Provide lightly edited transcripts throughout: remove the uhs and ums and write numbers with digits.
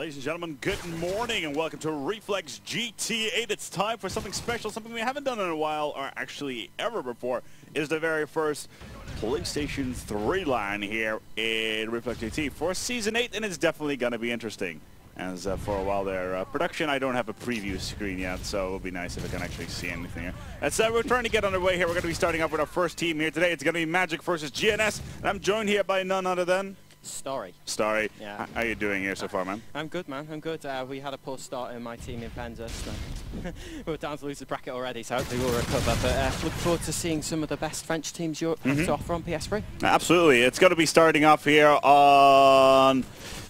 Ladies and gentlemen, good morning and welcome to Reflex GT8. It's time for something special, something we haven't done in a while, or actually ever before. It is the very first PlayStation 3 line here in Reflex GT for Season 8, and it's definitely going to be interesting. As for a while there, production, I don't have a preview screen yet, so it'll be nice if I can actually see anything here. As we're trying to get underway here, we're going to be starting off with our first team here today. It's going to be Magicz versus GNS, and I'm joined here by none other than... Story. Yeah. How are you doing here so far, man? I'm good, man. I'm good. We had a poor start in my team in Penza, so we're down to lose the bracket already, so hopefully we'll recover. But look forward to seeing some of the best French teams Europe have to offer on PS3. Absolutely. It's going to be starting off here on...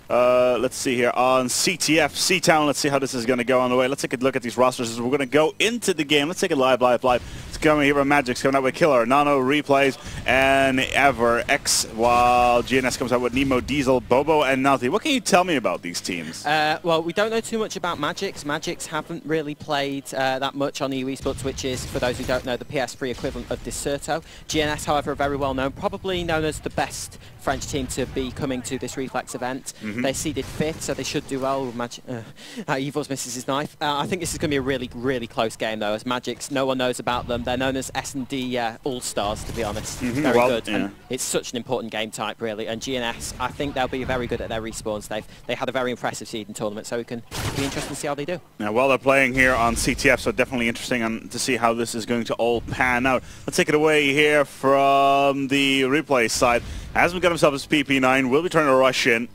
let's see here on CTF, C-Town. Let's see how this is going to go on the way. Let's take a look at these rosters as we're going to go into the game. Let's take it live. It's coming here from Magicz, coming out with Killer, Nano, Replays, and Ever X, while GNS comes out with Nemo, Diesel, Bobo, and Nalty. What can you tell me about these teams? Well, we don't know too much about Magicz. Magicz haven't really played that much on EU Esports, which is, for those who don't know, the PS3 equivalent of Discerto. GNS, however, are very well known, probably known as the best French team to be coming to this Reflex event. They seeded 5th, so they should do well with Evil's misses his knife. I think this is going to be a really, really close game, though, as Magicz, no one knows about them. They're known as S&D All-Stars, to be honest. Very good. Yeah. And it's such an important game type, really. And GNS, I think they'll be very good at their respawns. They had a very impressive seeding tournament, so it can be interesting to see how they do. Now, while they're playing here on CTF, so definitely interesting to see how this is going to all pan out. Let's take it away here from the replay side. Hasn't got himself his PP9, will be trying to rush in.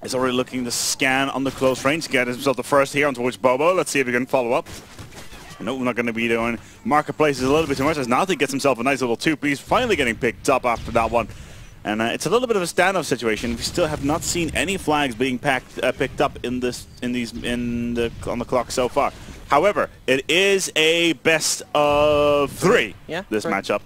He's already looking to scan on the close range, get himself the first here on towards Bobo. Let's see if he can follow up. No, we're not going to be doing Marketplace is a little bit too much, as Nalty gets himself a nice little two-piece, finally getting picked up after that one. And it's a little bit of a standoff situation. We still have not seen any flags being picked up on the clock so far. However, it is a best of 3, this matchup,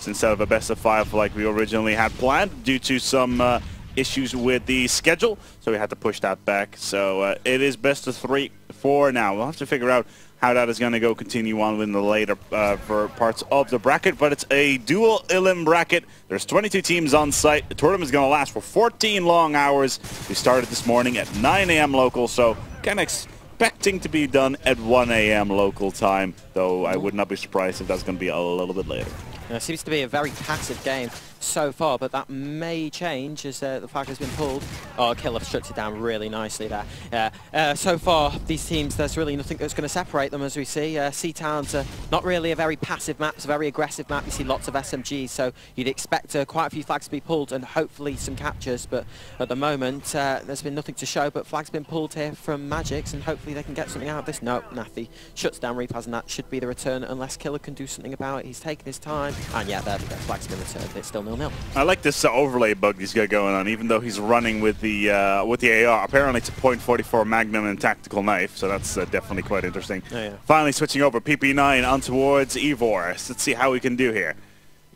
instead of a best of 5 like we originally had planned due to some issues with the schedule, so we had to push that back. So it is best of 3 for now. We'll have to figure out how that is going to go continue on in the later for parts of the bracket, but it's a dual Ilim bracket. There's 22 teams on site. The tournament is going to last for 14 long hours. We started this morning at 9 a.m. local, so kind of expecting to be done at 1 a.m. local time, though I would not be surprised if that's going to be a little bit later. It seems to be a very passive game so far, but that may change as the flag has been pulled. Oh, Killer shuts it down really nicely there. So far, these teams, there's really nothing that's going to separate them, as we see. C-Town's not really a very passive map, it's a very aggressive map. You see lots of SMGs, so you'd expect quite a few flags to be pulled and hopefully some captures, but at the moment, there's been nothing to show, but flags been pulled here from Magicz, and hopefully they can get something out of this. No, Nathy shuts down Repas, and that should be the return, unless Killer can do something about it. He's taking his time, and yeah, there we go, flag's been returned. It's still 0-0. I like this overlay bug he's got going on, even though he's running with the AR. Apparently it's a .44 Magnum and tactical knife, so that's definitely quite interesting. Oh, yeah. Finally switching over PP9 on towards Ivor. Let's see how we can do here.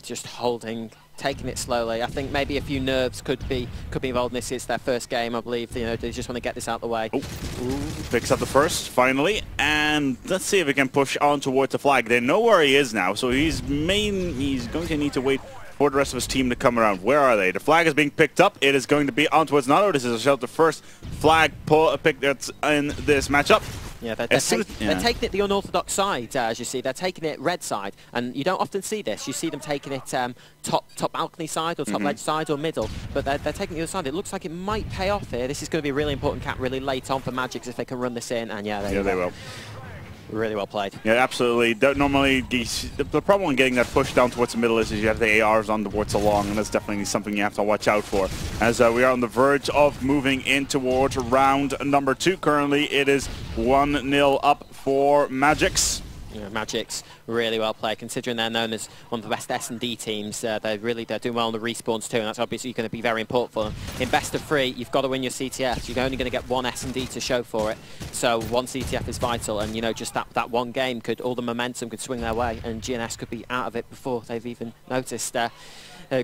Just holding, taking it slowly. I think maybe a few nerves could be involved in this. It's their first game, I believe. You know, they just want to get this out of the way. Picks up the first finally, and let's see if he can push on towards the flag. They know where he is now, so he's going to need to wait for the rest of his team to come around. Where are they? The flag is being picked up. It is going to be on towards Nano. This is the first flag pick that's in this matchup. Yeah, they're taking it the unorthodox side, as you see. They're taking it red side, and you don't often see this. You see them taking it top balcony side or top ledge side or middle, but they're taking the other side. It looks like it might pay off here. This is going to be a really important cap really late on for Magicz if they can run this in, and yeah, they will. Really well played. Yeah, absolutely. Normally, the problem in getting that push down towards the middle is you have the ARs on towards the long, and that's definitely something you have to watch out for. As we are on the verge of moving in towards round number 2. Currently, it is 1-0 up for Magicz. Yeah, Magicz really well played, considering they're known as one of the best S&D teams. They're doing well on the respawns too, and that's obviously going to be very important for them. In best of 3, you've got to win your CTF. You're only going to get 1 S&D to show for it, so 1 CTF is vital. And you know, just that one game all the momentum could swing their way, and GNS could be out of it before they've even noticed.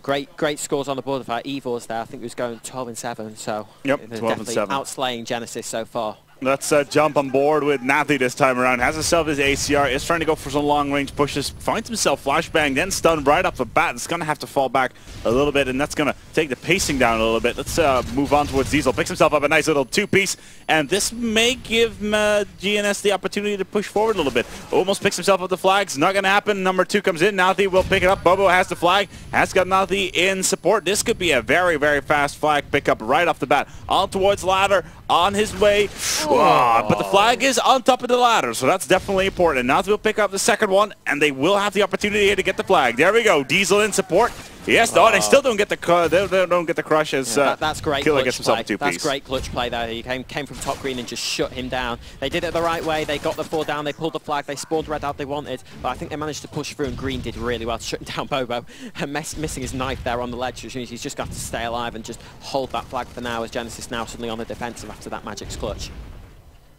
Great scores on the board of our Evor's there. I think it was going 12-7, so yep, 12-7, definitely outslaying Genesis so far. Let's jump on board with Nathy this time around. Has himself his ACR, is trying to go for some long-range pushes, finds himself flashbang, then stunned right off the bat. It's going to have to fall back a little bit, and that's going to take the pacing down a little bit. Let's move on towards Diesel. Picks himself up a nice little two-piece, and this may give GNS the opportunity to push forward a little bit. Almost picks himself up the flags. Not going to happen. Number 2 comes in. Nathy will pick it up. Bobo has the flag. Has got Nathy in support. This could be a very, very fast flag pickup right off the bat. On towards ladder. On his way. But the flag is on top of the ladder, so that's definitely important. Nathy will pick up the second one, and they will have the opportunity here to get the flag. There we go. Diesel in support. Yes, no, they still don't get the they don't get the crush as that's great. Killer gets himself a two-piece. That's great clutch play there. He came from top green and just shut him down. They did it the right way. They got the 4 down. They pulled the flag. They spawned red out they wanted, but I think they managed to push through, and green did really well, shutting down Bobo and missing his knife there on the ledge, which means he's just got to stay alive and just hold that flag for now, as Genesis now suddenly on the defensive after that Magicz clutch.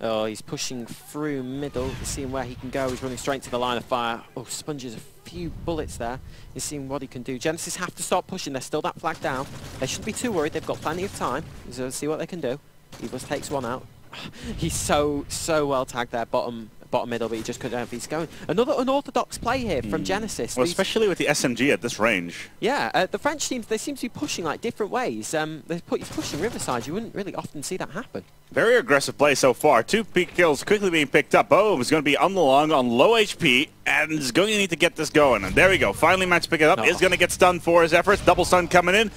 Oh, he's pushing through middle, seeing where he can go. He's running straight to the line of fire. Oh, sponges a few bullets there. He's seeing what he can do. Genesis have to start pushing. There's still that flag down. They shouldn't be too worried. They've got plenty of time. So see what they can do. Evils takes one out. He's so well tagged there, bottom middle, but he just couldn't have. He's going. Another unorthodox play here from Genesis. Well, especially with the SMG at this range. Yeah, the French teams, they seem to be pushing like different ways. He's pushing Riverside. You wouldn't really often see that happen. Very aggressive play so far. 2 peak kills quickly being picked up. Bobo is going to be on the long, on low HP, and is going to need to get this going. And there we go. Finally managed to pick it up. Is going to get stunned for his efforts. Double stun coming in.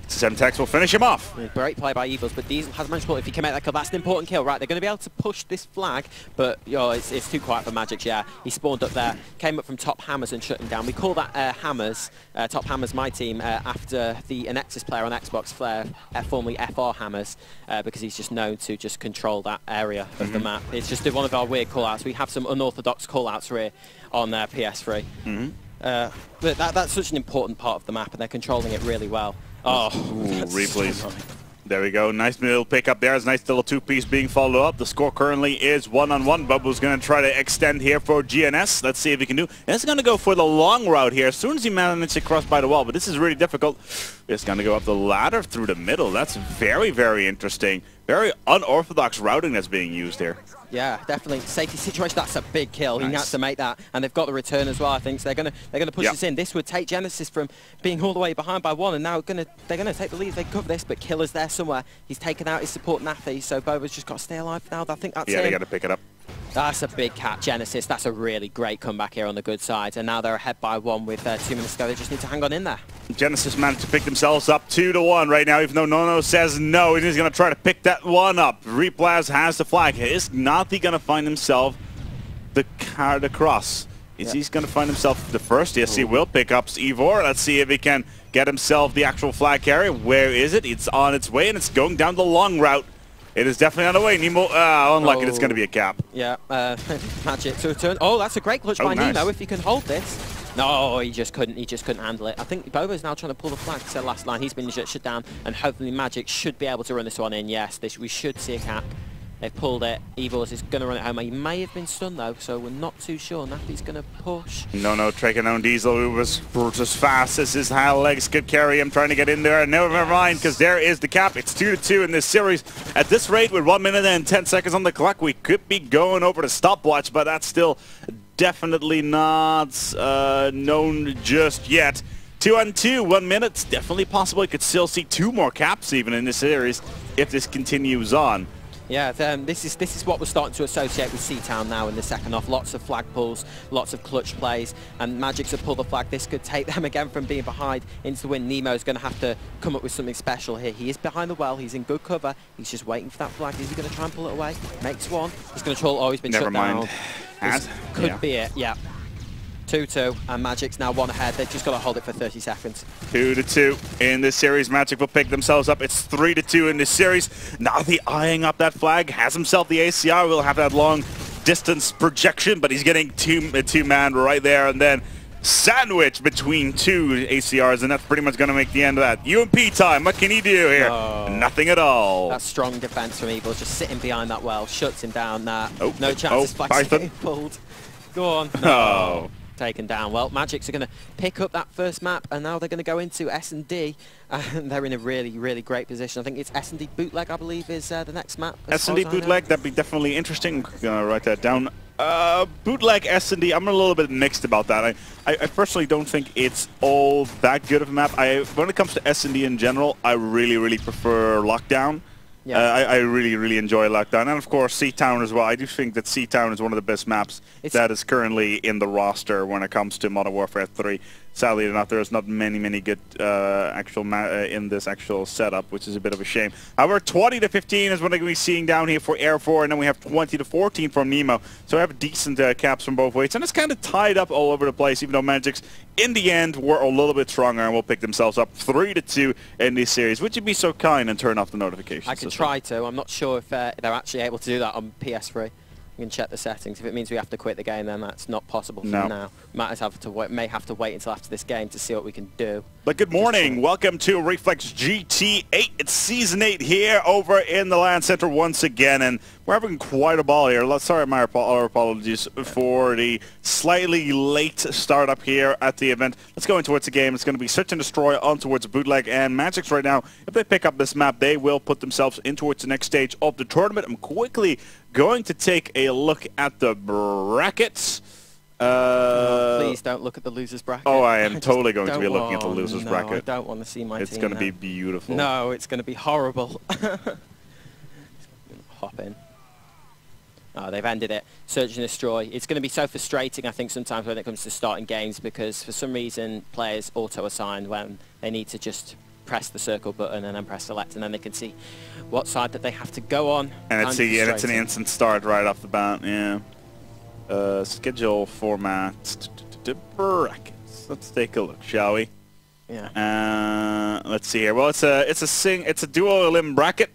Semtex will finish him off. Great play by Evils, but Diesel has managed to pull. If he can make that kill, that's an important kill. Right, they're going to be able to push this flag, but it's too quiet for Magicz. Yeah, he spawned up there, came up from top hammers and shut him down. We call that hammers, top hammers, my team, after the Nexus player on Xbox, formerly FR hammers, because he's just known to just control that area of the map. It's just one of our weird callouts. We have some unorthodox callouts here on PS3. But that's such an important part of the map, and they're controlling it really well. Oh, replays. So there we go. Nice middle pickup there. It's a nice little two-piece being followed up. The score currently is 1-on-1. Bobo's going to try to extend here for GNS. Let's see if he can do. And it's going to go for the long route here as soon as he manages to cross by the wall. But this is really difficult. It's going to go up the ladder through the middle. That's very, very interesting. Very unorthodox routing that's being used here. Yeah, definitely. Safety situation, that's a big kill. Nice. He has to make that. And they've got the return as well, I think. So they're gonna push this in. This would take Genesis from being all the way behind by 1, and now they're gonna take the lead. They cover this, but Killer's there somewhere. He's taken out his support Nathy, so Bobo's just got to stay alive now. I think that's they got to pick it up. That's a big catch, Genesis. That's a really great comeback here on the good side. And now they're ahead by 1 with 2 minutes to go. They just need to hang on in there. Genesis managed to pick themselves up 2-1 right now, even though Nono says no. He's going to try to pick that one up. Replaz has the flag. Is Nathy going to find himself the card across? Is he going to find himself the first? Yes, he will pick up Ivor. Let's see if he can get himself the actual flag carrier. Where is it? It's on its way, and it's going down the long route. It is definitely on the way. Nemo, unlucky. It's going to be a cap. Yeah, Magicz to return. Oh, that's a great clutch by Nemo. If he can hold this. No, he just couldn't. He just couldn't handle it. I think Bobo's now trying to pull the flag. It's the last line. He's been shut down, and hopefully Magicz should be able to run this one in. Yes, we should see a cap. They've pulled it. Evils is going to run it home. He may have been stunned though, so we're not too sure. Nathy's going to push. No, taking on Diesel, who was as fast as his high legs could carry him, trying to get in there. Never mind, because there is the cap. It's 2-2 in this series. At this rate, with 1 minute and 10 seconds on the clock, we could be going over the stopwatch, but that's still definitely not known just yet. 2-on-2, 1 minute. It's definitely possible. You could still see 2 more caps even in this series if this continues on. Yeah, this is what we're starting to associate with C-Town now in the second half. Lots of flag pulls, lots of clutch plays, and Magicz have pulled the flag. This could take them again from being behind into the win. Nemo's going to have to come up with something special here. He is behind the well. He's in good cover. He's just waiting for that flag. Is he going to try and pull it away? Makes one. He's going to troll. Oh, he's been shut down. This could be it. Yeah. 2-2, and Magicz now 1 ahead. They've just got to hold it for 30 seconds. 2-2 in this series. Magicz will pick themselves up. It's 3-2 in this series. Nathy eyeing up that flag, has himself the ACR. Will have that long distance projection, but he's getting two-man right there, and then sandwich between 2 ACRs, and that's pretty much going to make the end of that. UMP time. What can he do here? Nothing at all. That's strong defense from Evil, just sitting behind that well, shuts him down. No chances. Flag's getting pulled. Go on. No. taken down. Well, Magicz are going to pick up that first map, and now they're going to go into S&D, and they're in a really, really great position. I think it's S&D Bootleg, I believe, is the next map. S&D Bootleg, that'd be definitely interesting. I'm gonna write that down. Bootleg S&D, I'm a little bit mixed about that. I personally don't think it's all that good of a map. When it comes to S&D in general, I really, really prefer Lockdown. Yeah. I really, really enjoy Lockdown. And of course, Seatown as well. I do think that Seatown is one of the best maps that is currently in the roster when it comes to Modern Warfare 3. Sadly enough, there's not many good actual in this actual setup, which is a bit of a shame. However, 20 to 15 is what we're going to be seeing down here for Air 4, and then we have 20 to 14 from Nemo. So we have decent caps from both ways, and it's kind of tied up all over the place, even though Magicz, in the end, were a little bit stronger and will pick themselves up 3 to 2 in this series. Would you be so kind and turn off the notifications? I can try to. I'm not sure if they're actually able to do that on PS3. You can check the settings. If it means we have to quit the game, then that's not possible for now. May have to wait until after this game to see what we can do. But good morning. Welcome to Reflex GT8. It's Season 8 here over in the LAN Center once again, and we're having quite a ball here. Sorry, our apologies for the slightly late startup here at the event. Let's go in towards the game. It's going to be Search and Destroy on towards Bootleg and Magicz right now. If they pick up this map, they will put themselves in towards the next stage of the tournament. I'm quickly going to take a look at the brackets. Please don't look at the losers bracket. Oh, I am totally going to be looking at the losers bracket. I don't want to see my team. It's going to be beautiful. No, it's going to be horrible. Hop in. Oh, they've ended it. Search and Destroy. It's going to be so frustrating, I think, sometimes when it comes to starting games, because for some reason players auto-assign when they need to just press the circle button and then press select, and then they can see what side that they have to go on. And it's an instant start right off the bat. Yeah. Schedule format brackets. Let's take a look, shall we? Yeah. Let's see here. Well, it's a dual elim bracket.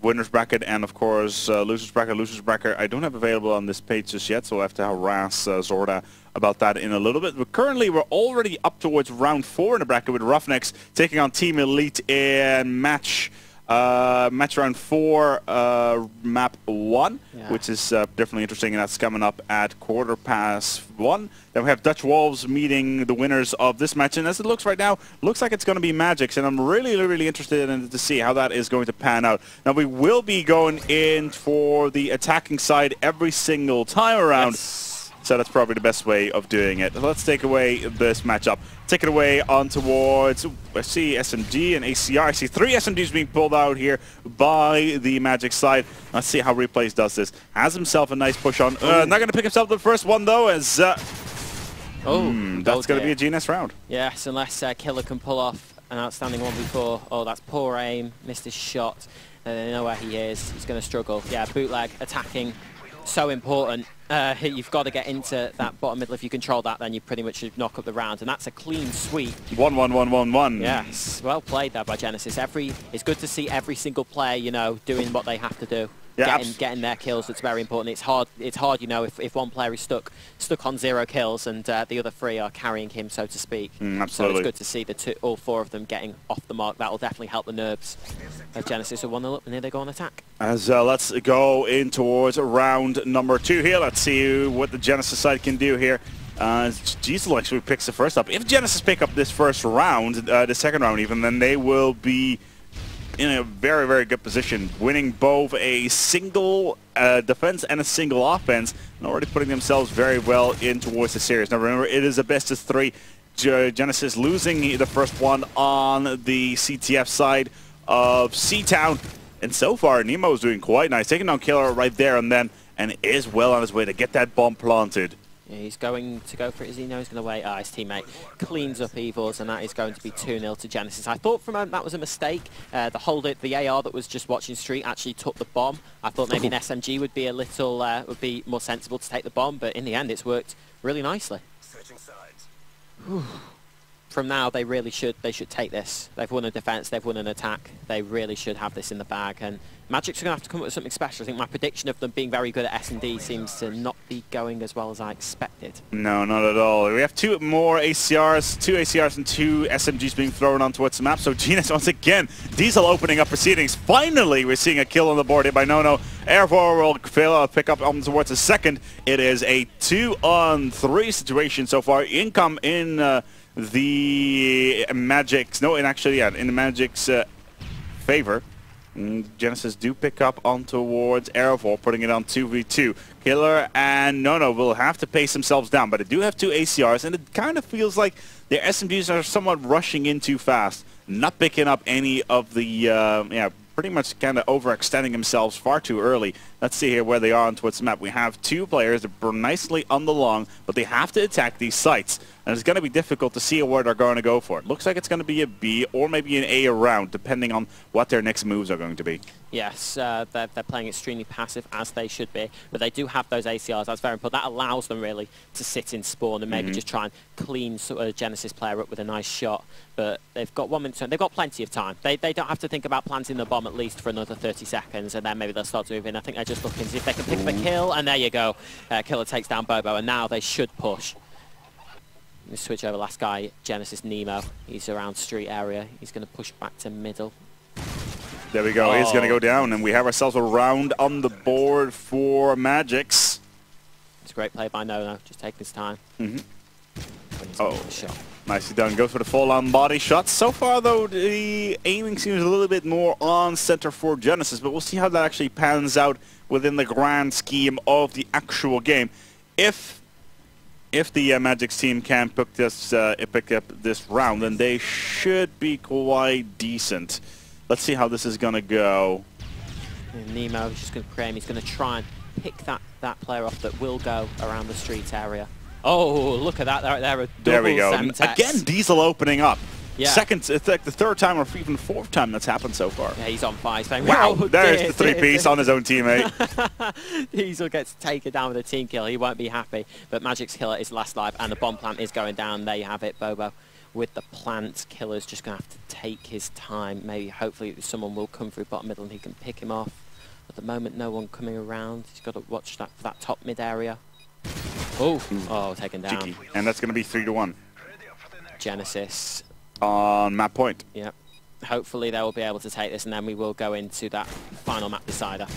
Winners bracket and of course losers bracket. Losers bracket I don't have available on this page just yet, so I'll have to harass Zorda about that in a little bit. But currently we're already up towards round 4 in the bracket with Roughnecks taking on Team Elite in match round 4, map 1, which is definitely interesting, and that's coming up at 1:15. Then we have Dutch Wolves meeting the winners of this match, and as it looks right now, looks like it's going to be Magicz, and I'm really interested in to see how that is going to pan out. Now we will be going in for the attacking side every single time around. Yes. So that's probably the best way of doing it. Let's take away this matchup. Take it away on towards, I see SMG and ACR. I see 3 SMGs being pulled out here by the Magicz side. Let's see how Replays does this. Has himself a nice push on. Not going to pick himself the first one though, as that's going to be a GNS round. Yes, unless Killer can pull off an outstanding 1v4. Oh, that's poor aim. Missed his shot. They know where he is. He's going to struggle. Yeah, Bootleg attacking. So important. You've got to get into that bottom middle. If you control that, then you pretty much should knock up the round, and that's a clean sweep. 1-1-1-1-1. Yes, well played there by Genesis. It's good to see every single player, you know, doing what they have to do. Yeah, getting their kills. It's very important. It's hard, you know, if one player is stuck on 0 kills and the other 3 are carrying him, so to speak. Absolutely. So it's good to see all 4 of them getting off the mark. That will definitely help the nerves of Genesis. So 1-0 up, and here they go on attack. As let's go in towards round number 2 here. Let's see what the Genesis side can do here. Diesel actually picks the first up. If Genesis pick up this first round, the second round even, then they will be in a very good position, winning both a single defense and a single offense, and already putting themselves very well in towards the series. Now remember, it is a best of 3. Genesis losing the first one on the CTF side of Seatown, and so far Nemo is doing quite nice, taking down Killer right there and then, and is well on his way to get that bomb planted. Yeah, he's going to go for it. Is he? No, he's going to wait. His teammate cleans up Evils, and that is going to be 2-0 to Genesis. I thought for a moment that was a mistake. The AR that was just watching Street actually took the bomb. I thought maybe an SMG would be a little, would be more sensible to take the bomb, but in the end it's worked really nicely. Switching sides. From now, they should take this. They've won a defense, they've won an attack. They really should have this in the bag, and Magicz are going to have to come up with something special. I think my prediction of them being very good at S&D seems to not be going as well as I expected. No, not at all. We have two more ACRs, two ACRs and two SMGs being thrown onto its map. So GNS once again, Diesel opening up proceedings. Finally, we're seeing a kill on the board here by Nono. Air 4 will fail to pick up on towards a second. It is a 2-on-3 situation so far. Income in the Magicz. No, in the Magicz favor. Genesis do pick up on towards Aerovol, putting it on 2v2. Killer and Nono will have to pace themselves down, but they do have two ACRs, and it kind of feels like their SMGs are somewhat rushing in too fast, not picking up any of the, pretty much kind of overextending themselves far too early. Let's see here where they are on towards the map. We have two players that burn nicely on the long, but they have to attack these sites. And it's going to be difficult to see where they're going to go for. It looks like it's going to be a B or maybe an A round, depending on what their next moves are going to be. Yes, they're playing extremely passive, as they should be, but they do have those ACRs. That's very important. That allows them really to sit in spawn and maybe just try and clean sort of a Genesis player up with a nice shot. But they've got 1 minute to turn. They've got plenty of time. They don't have to think about planting the bomb at least for another 30 seconds, and then maybe they'll start to move in. I think they're just looking to see if they can pick up a kill, and there you go. Killer takes down Bobo, and now they should push. Let me switch over last guy, Genesis Nemo. He's around street area. He's going to push back to middle. There we go. He's going to go down, and we have ourselves a round on the board for Magicz. It's a great play by Nono, just taking his time. Shot. Nicely done. Goes for the full-on body shot. So far, though, the aiming seems a little bit more on center for Genesis, but we'll see how that actually pans out within the grand scheme of the actual game. If the Magicz team can pick up this round, then they should be quite decent. Let's see how this is going to go. And Nemo is just going to pray him. He's going to try and pick that player off that will go around the street area. Oh, look at that. There we go. Again, Diesel opening up. Yeah. It's like the third time or even fourth time that's happened so far. Yeah, he's on fire. He's wow, there's the three-piece on his own teammate. Diesel gets taken down with a team kill. He won't be happy. But Magicz Killer is last life, and the bomb plant is going down. There you have it, Bobo. With the plant, Killer's just going to have to take his time. Maybe, hopefully, someone will come through bottom middle and he can pick him off. At the moment, no one coming around. He's got to watch that for that top mid area. Oh, taken down. Cheeky. And that's going to be 3-1. Genesis. On map point. Yep. Hopefully they will be able to take this, and then we will go into that final map decider.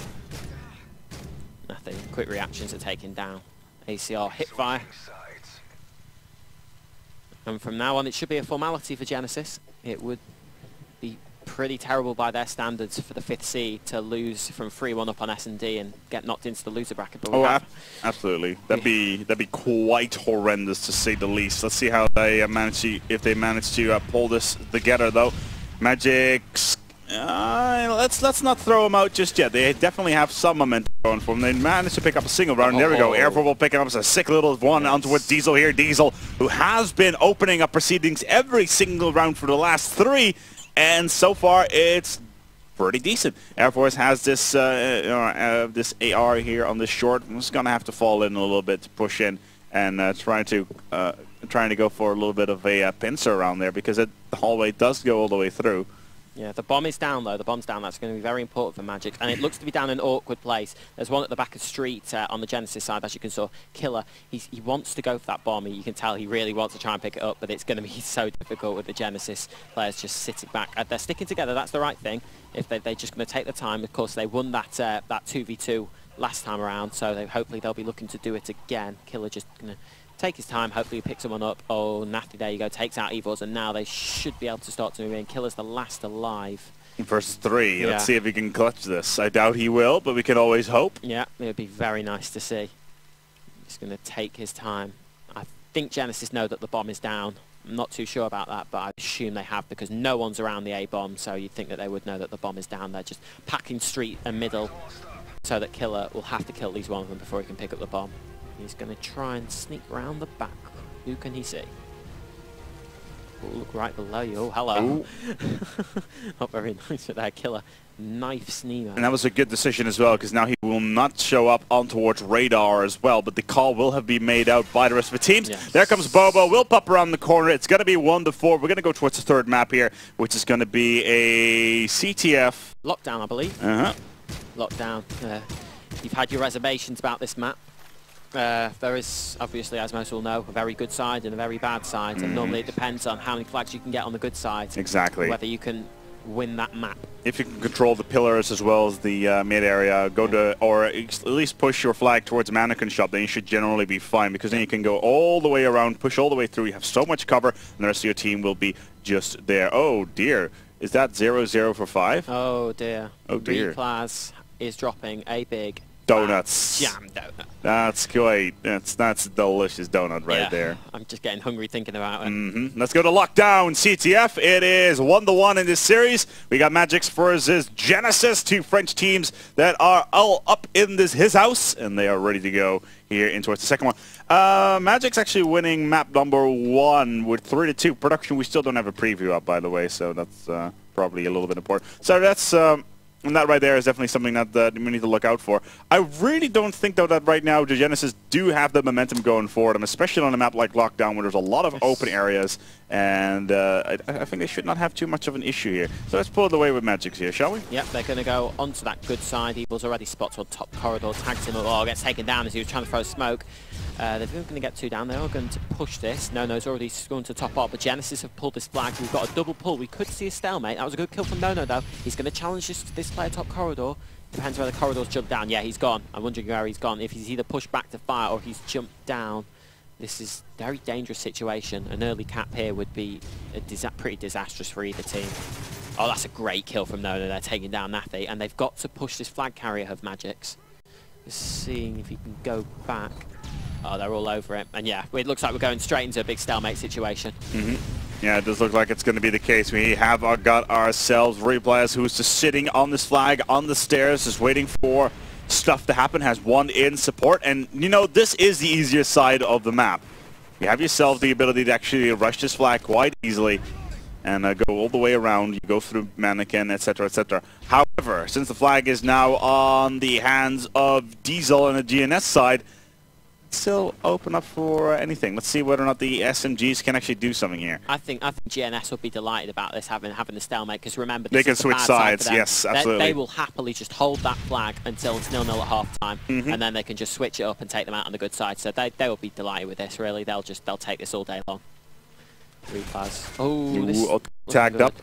Nothing. Quick reactions are taken down. ACR hip fire. And from now on, it should be a formality for Genesis. It would be pretty terrible by their standards for the 5th seed to lose from 3-1 up on S&D and get knocked into the loser bracket. But absolutely. That'd be quite horrendous to say the least. Let's see how they if they manage to pull this together, though. Magicz. Let's not throw them out just yet. They definitely have some momentum going for them. They managed to pick up a single round. There we go. Air 4 will pick up a sick little one onto with Diesel here. Diesel, who has been opening up proceedings every single round for the last 3, and so far it's pretty decent. Air Force has this this AR here on this short. I'm just gonna have to fall in a little bit to push in and trying to go for a little bit of a pincer around there, because the hallway does go all the way through. Yeah, the bomb is down, though. The bomb's down. That's going to be very important for Magicz. And it looks to be down in an awkward place. There's one at the back of the street on the Genesis side, as you can see. Killer, he wants to go for that bomb. You can tell he really wants to try and pick it up, but it's going to be so difficult with the Genesis players just sitting back. They're sticking together. That's the right thing. If they're just going to take the time. Of course, they won that 2v2 last time around, so hopefully they'll be looking to do it again. Killer just going to take his time, hopefully he picks someone up. Oh, Nathy, there you go, takes out Evors, and now they should be able to start to move in. Killer's the last alive. Versus 3. Yeah. Let's see if he can clutch this. I doubt he will, but we can always hope. Yeah, it would be very nice to see. He's going to take his time. I think Genesis know that the bomb is down. I'm not too sure about that, but I assume they have, because no one's around the A-bomb, so you'd think that they would know that the bomb is down. They're just packing street and middle so that Killer will have to kill at least one of them before he can pick up the bomb. He's going to try and sneak round the back. Who can he see? Oh, look right below you. Oh, hello. Not very nice with that. Killer knifes Nemo. And that was a good decision as well, because now he will not show up on towards radar as well, but the call will have been made out by the rest of the teams. Yes. There comes Bobo. We'll pop around the corner. It's going to be 1-4. We're going to go towards the 3rd map here, which is going to be a CTF. Lockdown, I believe. Uh-huh. Lockdown. You've had your reservations about this map. There is, obviously, as most will know, a very good side and a very bad side, and normally it depends on how many flags you can get on the good side. Exactly. Whether you can win that map. If you can control the pillars as well as the mid area, go to, or at least push your flag towards Mannequin Shop, then you should generally be fine, because then you can go all the way around, push all the way through, you have so much cover, and the rest of your team will be just there. Oh dear, is that 0-0 for 5? Oh dear. Oh dear. Replaz is dropping a big donuts. Jam donut. That's great. That's a delicious donut right there. I'm just getting hungry thinking about it. Let's go to Lockdown CTF. It is 1-1 in this series. We got Magicz versus GNS, two French teams that are all up in his house, and they are ready to go here in towards the second one. Magicz actually winning map number 1 with 3-2. Production, we still don't have a preview up, by the way, so that's probably a little bit important. So that's... and that right there is definitely something that we need to look out for. I really don't think, though, that right now the Genesis do have the momentum going forward, and especially on a map like Lockdown where there's a lot of open areas, and I think they should not have too much of an issue here. So let's pull it away with Magicz here, shall we? Yep, they're going to go onto that good side. Evil's already spotted on top corridor, tags him, gets taken down as he was trying to throw smoke. They're not going to get 2 down. They are going to push this. Nono's already going to top up, but Genesis have pulled this flag. We've got a double pull. We could see a stalemate. That was a good kill from Nono, though. He's going to challenge this player top corridor. Depends where the corridor's jumped down. Yeah, he's gone. I'm wondering where he's gone. If he's either pushed back to fire or he's jumped down. This is a very dangerous situation. An early cap here would be pretty disastrous for either team. Oh, that's a great kill from Nono. They're taking down Nafi, and they've got to push this flag carrier of Magicz. Just seeing if he can go back. Oh, they're all over it. And yeah, it looks like we're going straight into a big stalemate situation. Yeah, it does look like it's going to be the case. We have got ourselves Replaz, who's just sitting on this flag on the stairs, just waiting for stuff to happen, has 1 in support. And, you know, this is the easier side of the map. You have yourself the ability to actually rush this flag quite easily and go all the way around. You go through Mannequin, etc., etc. However, since the flag is now on the hands of Diesel on the GNS side, still open up for anything. Let's see whether or not the SMGs can actually do something here. I think GNS will be delighted about this having the stalemate, because remember, they can switch sides. Yes, absolutely. They will happily just hold that flag until it's 0-0 at half time, and then they can just switch it up and take them out on the good side. So they will be delighted with this. Really, they'll take this all day long. Replaz. Oh, this tagged up.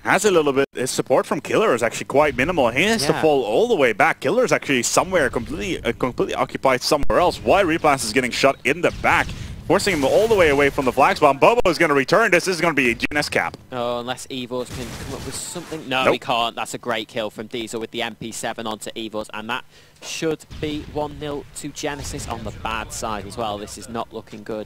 Has a little bit. His support from Killer is actually quite minimal. He has to fall all the way back. Killer is actually somewhere completely occupied somewhere else. Why Replaz is getting shot in the back, forcing him all the way away from the flag spawn. Bobo is going to return this. This is going to be a GNS cap. Oh, unless Evors can come up with something. No, he can't. That's a great kill from Diesel with the MP7 onto Evors, and that should be 1-0 to Genesis on the bad side as well. This is not looking good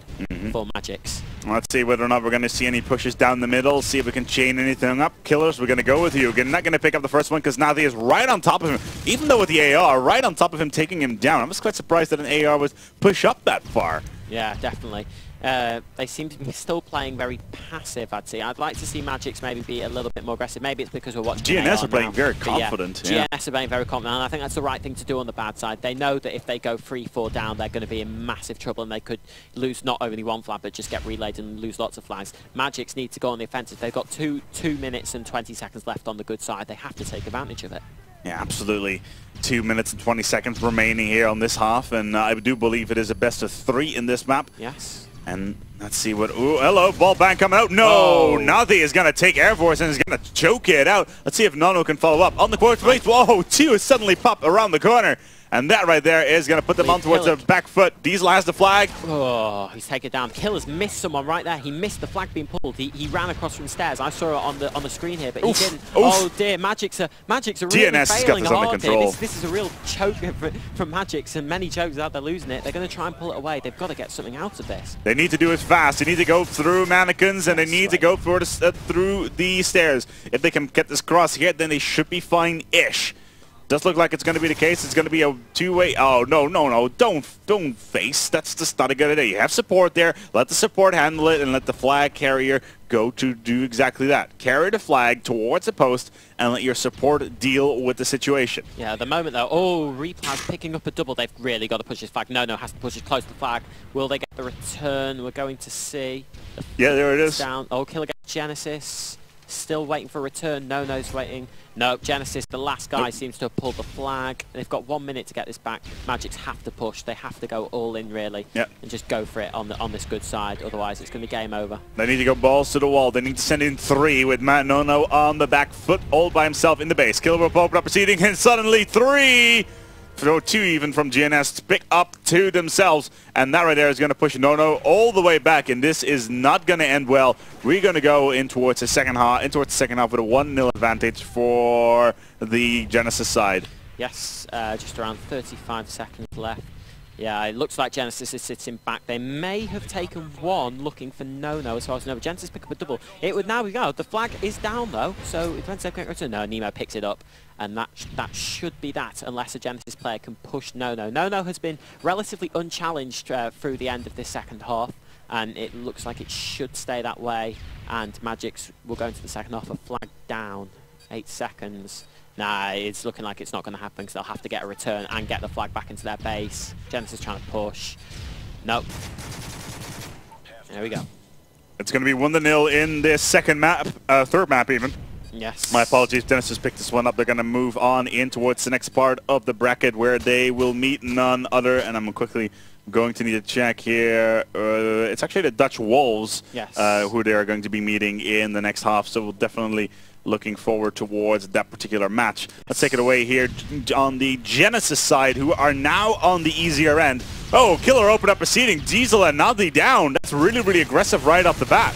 for Magicz. Let's see whether or not we're going to see any pushes down the middle, see if we can chain anything up. Killers, we're going to go with you. We're not going to pick up the first one because Navi is right on top of him, even though with the AR, right on top of him, taking him down. I'm just quite surprised that an AR would push up that far. Yeah, definitely. They seem to be still playing very passive, I'd say. I'd like to see Magicz maybe be a little bit more aggressive. Maybe it's because we're watching GNS are playing very confident. Yeah, GNS are playing very confident, and I think that's the right thing to do on the bad side. They know that if they go 3-4 down, they're going to be in massive trouble, and they could lose not only 1 flag, but just get relayed and lose lots of flags. Magicz need to go on the offensive. They've got 2 minutes and 20 seconds left on the good side. They have to take advantage of it. Yeah, absolutely. 2 minutes and 20 seconds remaining here on this half, and I do believe it is a best of 3 in this map. Yes. And let's see what... Ooh, hello, ball bang coming out. No, Navi is going to take Air Force and is going to choke it out. Let's see if Nono can follow up. On the court space, whoa, 2 is suddenly popped around the corner. And that right there is going to put them on towards the back foot. Diesel has the flag. Oh, he's taken down. Killer's missed someone right there. He missed the flag being pulled. He ran across from stairs. I saw it on the screen here, but he didn't. Oh dear, Magicz are really GNS failing got this under hard control. here. This is a real choke from Magicz, and many chokes out there losing it. They're going to try and pull it away. They've got to get something out of this. They need to do it fast. They need to go through mannequins, and they need to go through the stairs. If they can get this cross here, then they should be fine-ish. Does look like it's going to be the case. It's going to be a 2-way. Oh, no. Don't face. That's just not a good idea. You have support there. Let the support handle it, and let the flag carrier go to do exactly that. Carry the flag towards the post, and let your support deal with the situation. Yeah, at the moment, though, Replaz picking up a double. They've really got to push his flag. No, has to push it close to the flag. Will they get the return? We're going to see. Yeah, there it is. Down. Oh, Killer gets Genesis. Still waiting for a return. No's waiting. Nope, Genesis, the last guy, seems to have pulled the flag. They've got 1 minute to get this back. Magicz have to push. They have to go all in, really, and just go for it on this good side. Otherwise, it's going to be game over. They need to go balls to the wall. They need to send in 3 with Matt Nono on the back foot, all by himself in the base. Killer will open up proceeding, and suddenly 3! Throw 2 even from GNS to pick up 2 themselves, and that right there is going to push Nono all the way back, and this is not going to end well. We're going to go in towards the second half, with a 1-0 advantage for the Genesis side. Yes, just around 35 seconds left. Yeah, it looks like Genesis is sitting back. They may have taken 1 looking for Nono as far as I know. Genesis pick up a double. It would now go. The flag is down though, so if Wednesday can't return, no, Nemo picks it up. And that should be that, unless a Genesis player can push Nono. Nono has been relatively unchallenged through the end of this second half, and it looks like it should stay that way. And Magicz will go into the second half, a flag down, 8 seconds. Nah, it's looking like it's not going to happen because they'll have to get a return and get the flag back into their base. Genesis trying to push. Nope. There we go. It's going to be 1-0 in this second map, third map even. Yes. My apologies, Genesis picked this one up. They're going to move on in towards the next part of the bracket where they will meet none other, and I'm quickly going to need to check here. It's actually the Dutch Wolves who they are going to be meeting in the next half, so we'll definitely looking forward towards that particular match. Let's take it away here on the Genesis side, who are now on the easier end. Oh, Killer open up proceeding. Diesel and Nadi down. That's really, really aggressive right off the bat.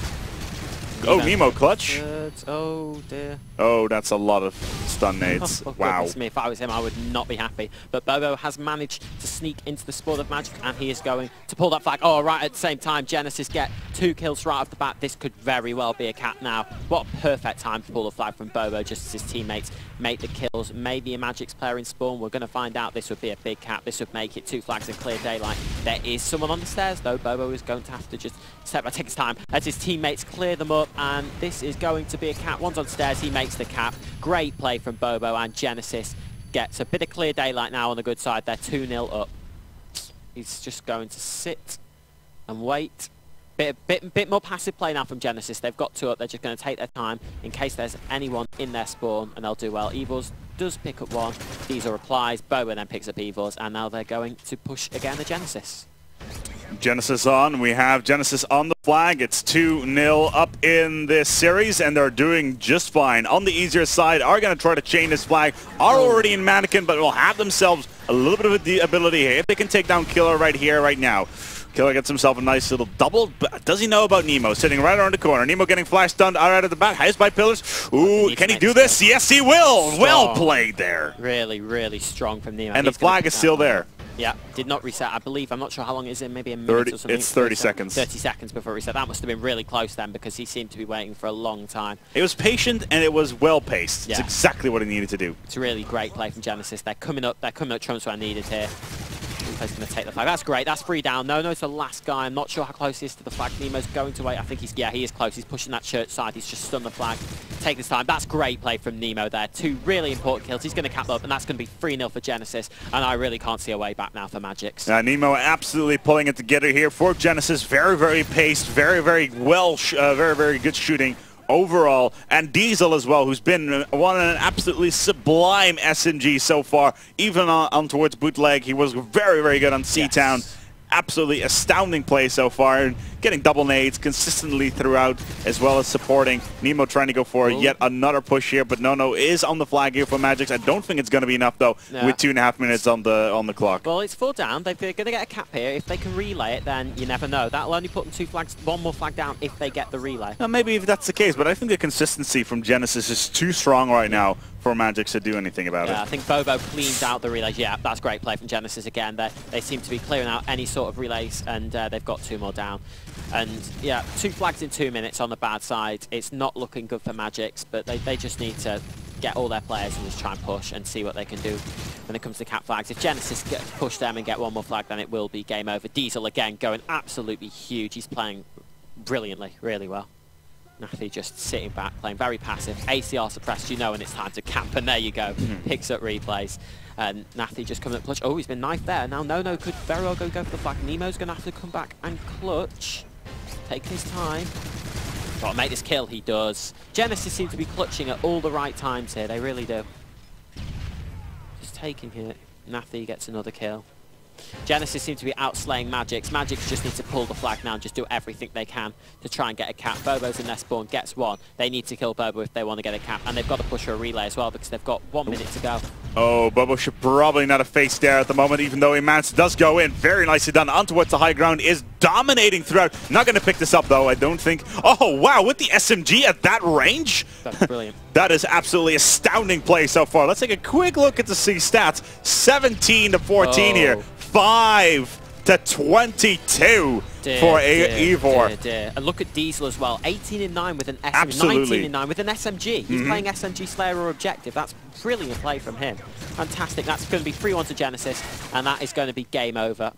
Oh, Nemo clutch. Oh dear. Oh, that's a lot of stun nades. Wow. Me, if I was him, I would not be happy. But Bobo has managed to sneak into the spawn of Magicz, and he is going to pull that flag. Oh, right at the same time, Genesis get 2 kills right off the bat. This could very well be a cap now. What a perfect time to pull the flag from Bobo, just as his teammates make the kills. Maybe a Magicz player in spawn. We're going to find out. This would be a big cap. This would make it 2 flags in clear daylight. There is someone on the stairs, though. Bobo is going to have to just step by, take his time as his teammates clear them up, and this is going to be a cap. One's on stairs. He makes the cap. Great play from Bobo, and Genesis gets a bit of clear daylight now on the good side. They're 2-0 up. He's just going to sit and wait. Bit more passive play now from Genesis. They've got 2 up. They're just going to take their time in case there's anyone in their spawn, and they'll do well. Evils does pick up 1. Diesel replies. Bobo then picks up Evils, and now they're going to push again the Genesis. Genesis on. We have Genesis on the flag. It's 2-0 up in this series, and they're doing just fine. On the easier side, are going to try to chain this flag. Are already in Mannequin, but will have themselves a little bit of the ability here. If they can take down Killer right here, right now. Killer gets himself a nice little double, but does he know about Nemo? Sitting right around the corner. Nemo getting flash stunned out of the back. Highest by pillars. Ooh, can he do this? Yes, he will. Strong. Well played there. Really, really strong from Nemo. And the flag is still there. Yeah, did not reset, I believe. I'm not sure how long it is in, maybe a minute or something. It's 30 seconds. 30 seconds before reset. That must have been really close then, because he seemed to be waiting for a long time. It was patient and it was well paced. Yeah. It's exactly what he needed to do. It's a really great play from Genesis. They're coming up trumps where I needed here. He's going to take the flag. That's great. That's 3 down. No's the last guy. I'm not sure how close he is to the flag. Nemo's going to wait. I think he is close. He's pushing that church side. He's just stunned the flag. Take this time. That's great play from Nemo there. 2 really important kills. He's going to cap up, and that's going to be 3-0 for Genesis. And I really can't see a way back now for Magicz. Nemo absolutely pulling it together here for Genesis. Very, very paced. Very, very well. Very, very good shooting overall, and Diesel as well, who's been one an absolutely sublime SMG so far. Even on towards bootleg, he was very, very good on C-Town. Yes. Absolutely astounding play so far, and getting double nades consistently throughout, as well as supporting. Nemo trying to go for yet another push here, but Nono is on the flag here for Magicz. I don't think it's going to be enough though, with 2.5 minutes on the clock. Well, it's 4 down. They're going to get a cap here. If they can relay it, then you never know. That'll only put them 2 flags, 1 more flag down if they get the relay. Now, maybe if that's the case, but I think the consistency from Genesis is too strong right now for Magicz to do anything about it. I think Bobo cleans out the relays. Yeah, that's great play from Genesis again. They seem to be clearing out any sort of relays, and they've got 2 more down. And yeah, 2 flags in 2 minutes on the bad side. It's not looking good for Magicz, but they just need to get all their players and just try and push and see what they can do when it comes to cap flags. If Genesis push them and get 1 more flag, then it will be game over. Diesel again going absolutely huge. He's playing brilliantly, really well. Nafi just sitting back, playing very passive. ACR suppressed, you know when it's time to camp, and there you go. Picks up replays. And Nafi just coming up clutch. Oh, he's been knifed there. Now Nono could very well go for the flag. Nemo's going to have to come back and clutch. Take his time. Got to make this kill. He does. Genesis seem to be clutching at all the right times here. They really do. Just taking it. Nathi gets another kill. Genesis seem to be outslaying Magicz. Magicz just need to pull the flag now and just do everything they can to try and get a cap. Bobo's in their spawn, gets one. They need to kill Bobo if they want to get a cap, and they've got to push for a relay as well because they've got 1 minute to go. Oh, Bobo should probably not have faced there at the moment, even though Imance does go in. Very nicely done. On towards the high ground, is dominating throughout. Not going to pick this up, though, I don't think. Oh, wow, with the SMG at that range? That's brilliant. That is absolutely astounding play so far. Let's take a quick look at the C stats. 17 to 14 here. 5 to 22 for Ivor. And look at Diesel as well. 18 and 9 with an SMG. Absolutely. 19 and 9 with an SMG. He's playing SMG Slayer or Objective. That's brilliant play from him. Fantastic. That's going to be 3-1 to Genesis, and that is going to be game over.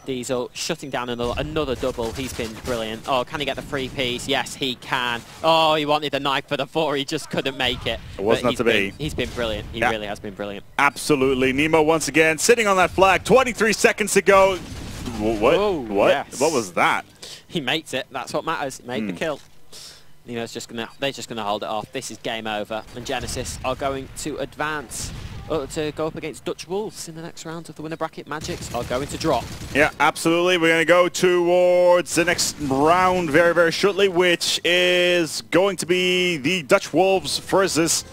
Diesel shutting down another double. He's been brilliant. Oh, can he get the 3 piece? Yes, he can. Oh, he wanted the knife for the 4. He just couldn't make it. It was not to be. He's been brilliant. He really has been brilliant. Absolutely. Nemo once again sitting on that flag. 23 seconds to go. What? Oh, what? Yes. What was that? He makes it. That's what matters. He made the kill. Nemo's just gonna. They're just gonna hold it off. This is game over. And Genesis are going to advance. To go up against Dutch Wolves in the next round of the winner bracket. Magicz are going to drop. Yeah, absolutely. We're going to go towards the next round very, very shortly, which is going to be the Dutch Wolves versus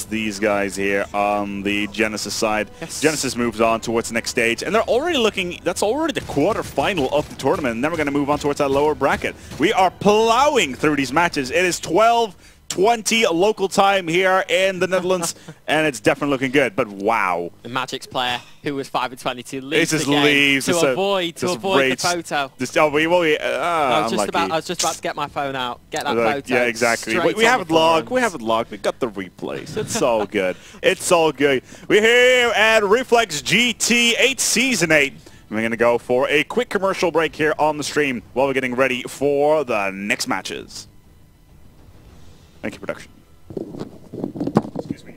these guys here on the Genesis side. Yes. Genesis moves on towards the next stage, and they're already looking, that's already the quarterfinal of the tournament, and then we're going to move on towards that lower bracket. We are plowing through these matches. It is 12:20 local time here in the Netherlands, and it's definitely looking good, but wow. The Magicz player, who was 5 and 22, leaves just the game leaves. to avoid the photo. I was just about to get my phone out, get that photo. Yeah, exactly. straight We on have the it logged. forums. We have it logged. We got the replays. It's all good. It's all good. We're here at Reflex GT 8 Season 8. We're going to go for a quick commercial break here on the stream while we're getting ready for the next matches. Thank you, production. Excuse me.